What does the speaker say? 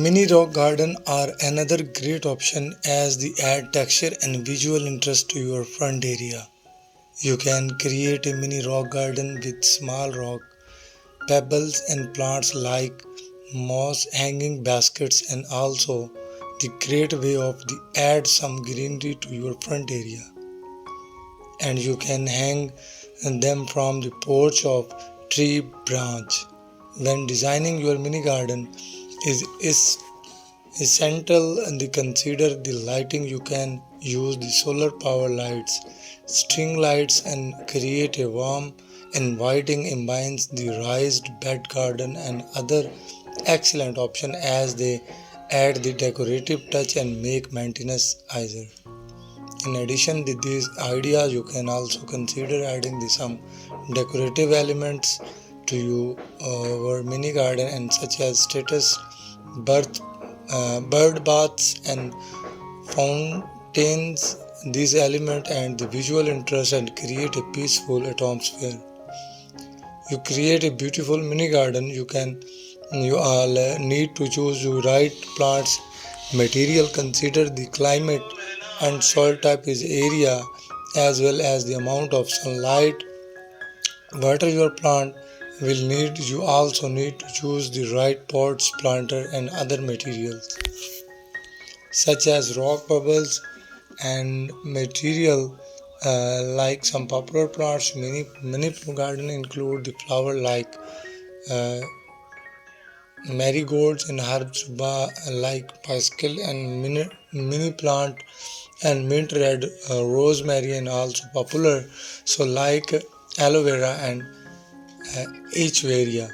Mini rock garden are another great option as they add texture and visual interest to your front area. You can create a mini rock garden with small rock, pebbles and plants like moss hanging baskets and also the great way of the add some greenery to your front area. And you can hang them from the porch of tree branch. When designing your mini garden is essential and consider the lighting. You can use the solar power lights, string lights and create a warm inviting ambience. The raised bed garden and other excellent option as they add the decorative touch and make maintenance easier. In addition to these ideas, you can also consider adding some decorative elements to your mini garden and such as status birth bird baths and fountains. These elements and the visual interest and create a peaceful atmosphere. You create a beautiful mini garden. You all need to choose the right plants material. Consider the climate and soil type is area as well as the amount of sunlight water your plant will need. You also need to choose the right pots planter and other materials such as rock bubbles and material like some popular plants. Many garden include the flower like uh, marigolds and herbs like pascal and mini plant and mint red, rosemary and also popular so like aloe vera and echeveria.